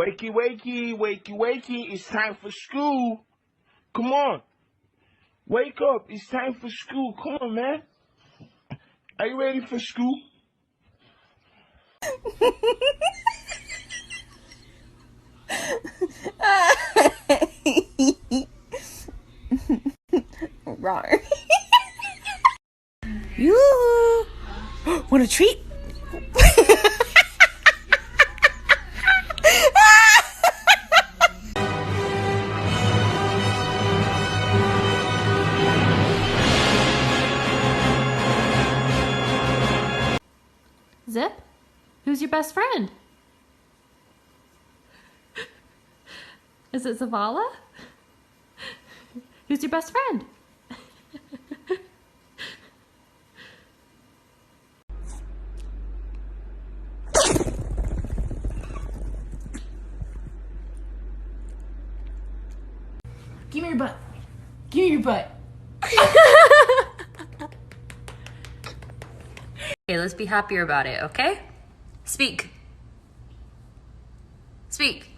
Wakey, wakey, wakey, wakey, it's time for school. Come on. Wake up, it's time for school. Come on, man. Are you ready for school? Rawr. Yoo-hoo! Want a treat? Zip? Who's your best friend? Is it Zavala? Who's your best friend? Give me your butt. Give me your butt. Okay, let's be happier about it, okay? Speak. Speak.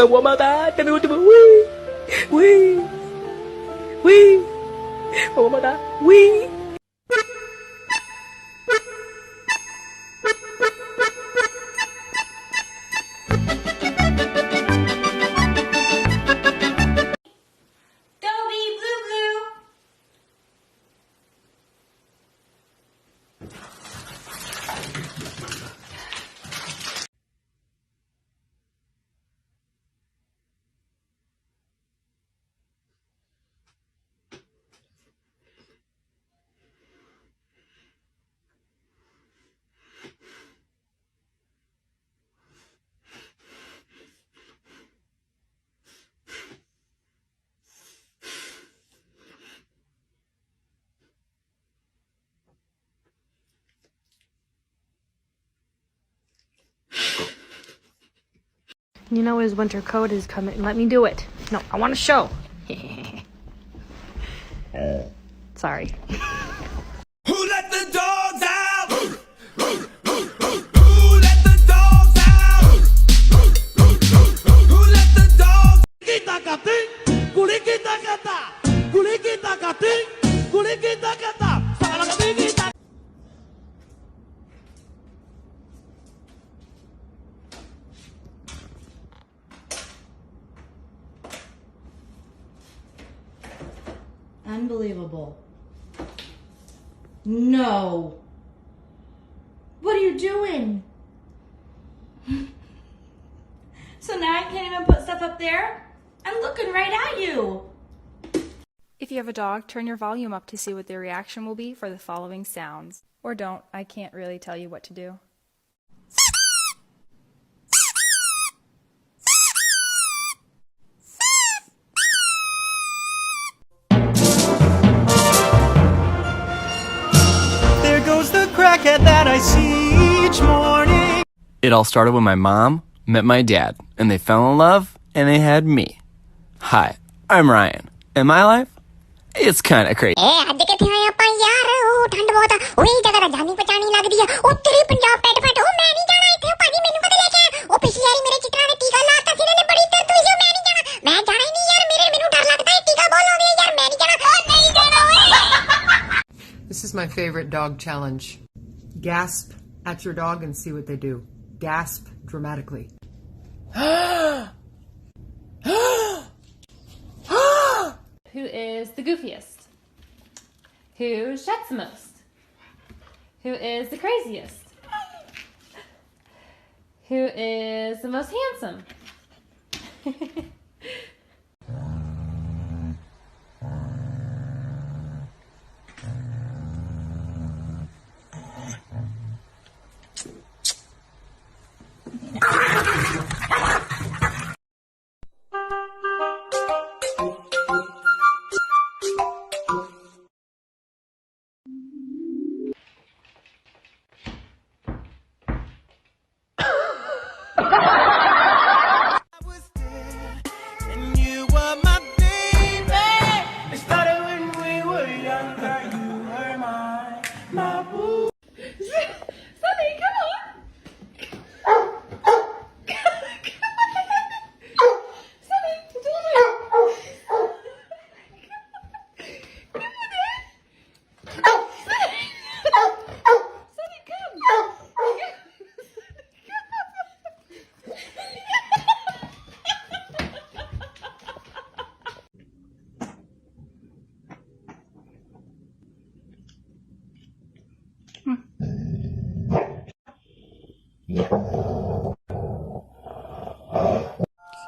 One more time. Tell me what to do. Wee. Wee. Wee. One more time. Wee. You know his winter coat is coming. Let me do it. No, I want to show. Sorry. Who let the dogs out? Who let the dogs out? Who let the dogs? Unbelievable. No. What are you doing? So now I can't even put stuff up there? I'm looking right at you. If you have a dog, turn your volume up to see what their reaction will be for the following sounds. Or don't, I can't really tell you what to do. There goes the crackhead that I see each morning. It all started when my mom met my dad, and they fell in love, and they had me. Hi, I'm Ryan, and my life? It's kind of crazy. This is my favorite dog challenge. Gasp at your dog and see what they do. Gasp dramatically. Who is the goofiest? Who sheds the most? Who is the craziest? Who is the most handsome? And you were my baby. It started when we were younger. You were my boo. Sunny, come on. Sunny, do it. Come on, Dad. Sunny, come.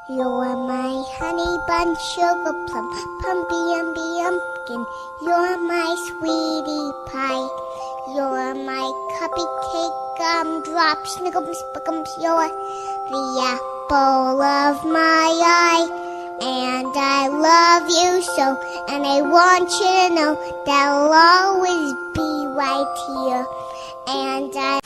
You're my honey bun, sugar plum, pumpy umby umpkin. You're my sweetie pie. You're my cupcake, gumdrop, snickums, spickums. You're the apple of my eye. And I love you so, and I want you to know that I'll always be right here. And I